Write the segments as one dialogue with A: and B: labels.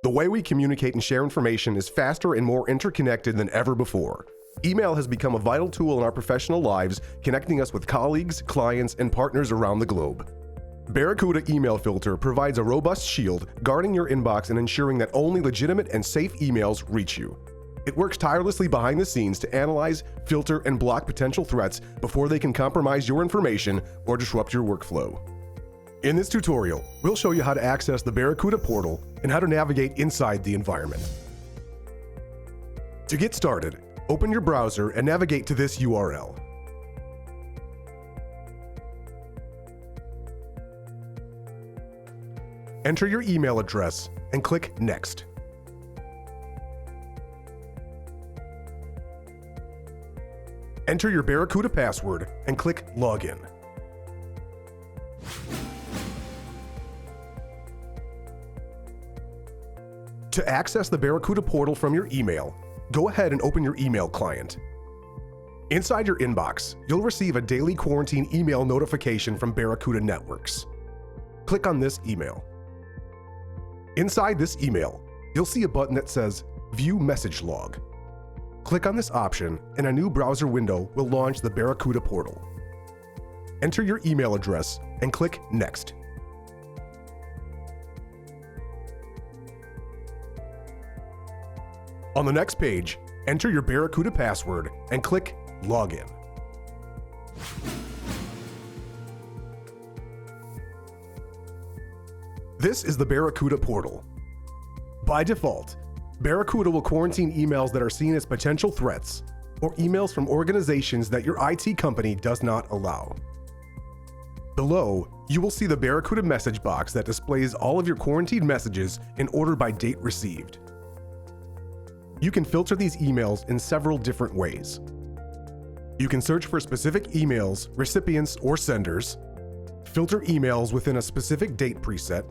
A: The way we communicate and share information is faster and more interconnected than ever before. Email has become a vital tool in our professional lives, connecting us with colleagues, clients, and partners around the globe. Barracuda Email Filter provides a robust shield guarding your inbox and ensuring that only legitimate and safe emails reach you. It works tirelessly behind the scenes to analyze, filter, and block potential threats before they can compromise your information or disrupt your workflow. In this tutorial, we'll show you how to access the Barracuda portal and how to navigate inside the environment. To get started, open your browser and navigate to this URL. Enter your email address and click Next. Enter your Barracuda password and click Login. To access the Barracuda portal from your email, go ahead and open your email client. Inside your inbox, you'll receive a daily quarantine email notification from Barracuda Networks. Click on this email. Inside this email, you'll see a button that says View Message Log. Click on this option and a new browser window will launch the Barracuda portal. Enter your email address and click Next. On the next page, enter your Barracuda password and click Login. This is the Barracuda portal. By default, Barracuda will quarantine emails that are seen as potential threats or emails from organizations that your IT company does not allow. Below, you will see the Barracuda message box that displays all of your quarantined messages in order by date received. You can filter these emails in several different ways. You can search for specific emails, recipients, or senders, filter emails within a specific date preset,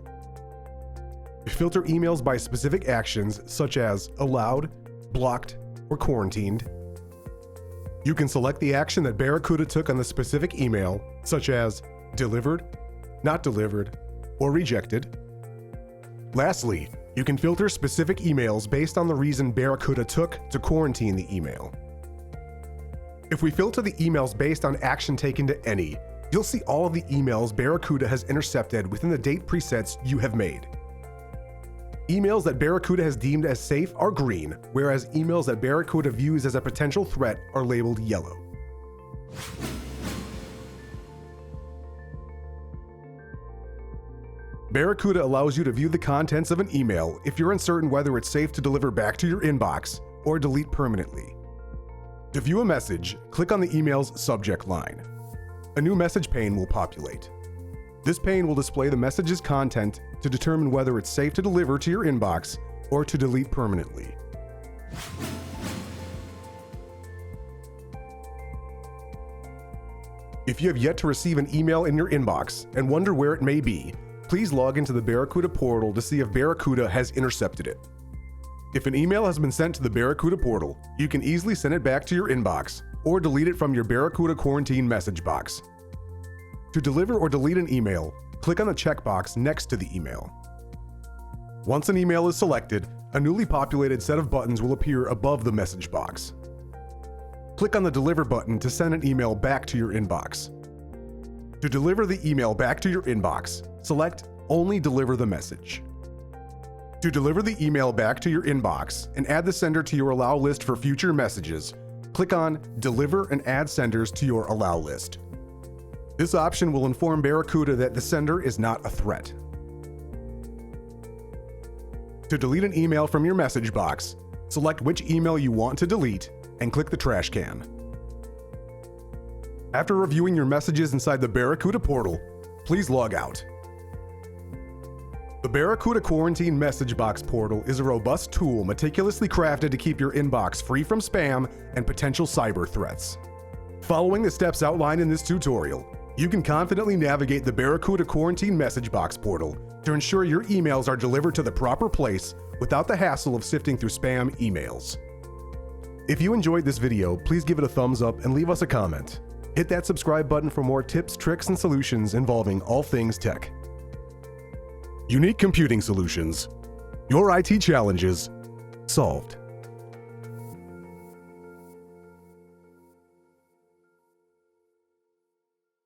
A: filter emails by specific actions such as allowed, blocked, or quarantined. You can select the action that Barracuda took on the specific email, such as delivered, not delivered, or rejected. Lastly, you can filter specific emails based on the reason Barracuda took to quarantine the email. If we filter the emails based on action taken to any, you'll see all of the emails Barracuda has intercepted within the date presets you have made. Emails that Barracuda has deemed as safe are green, whereas emails that Barracuda views as a potential threat are labeled yellow. Barracuda allows you to view the contents of an email if you're uncertain whether it's safe to deliver back to your inbox or delete permanently. To view a message, click on the email's subject line. A new message pane will populate. This pane will display the message's content to determine whether it's safe to deliver to your inbox or to delete permanently. If you have yet to receive an email in your inbox and wonder where it may be, please log into the Barracuda portal to see if Barracuda has intercepted it. If an email has been sent to the Barracuda portal, you can easily send it back to your inbox or delete it from your Barracuda quarantine message box. To deliver or delete an email, click on the checkbox next to the email. Once an email is selected, a newly populated set of buttons will appear above the message box. Click on the Deliver button to send an email back to your inbox. To deliver the email back to your inbox, select Only Deliver the Message. To deliver the email back to your inbox and add the sender to your Allow list for future messages, click on Deliver and add senders to your Allow list. This option will inform Barracuda that the sender is not a threat. To delete an email from your message box, select which email you want to delete and click the trash can. After reviewing your messages inside the Barracuda portal, please log out. The Barracuda Quarantine Message Box portal is a robust tool meticulously crafted to keep your inbox free from spam and potential cyber threats. Following the steps outlined in this tutorial, you can confidently navigate the Barracuda Quarantine Message Box portal to ensure your emails are delivered to the proper place without the hassle of sifting through spam emails. If you enjoyed this video, please give it a thumbs up and leave us a comment. Hit that subscribe button for more tips, tricks, and solutions involving all things tech. Unique Computing Solutions. Your IT challenges solved.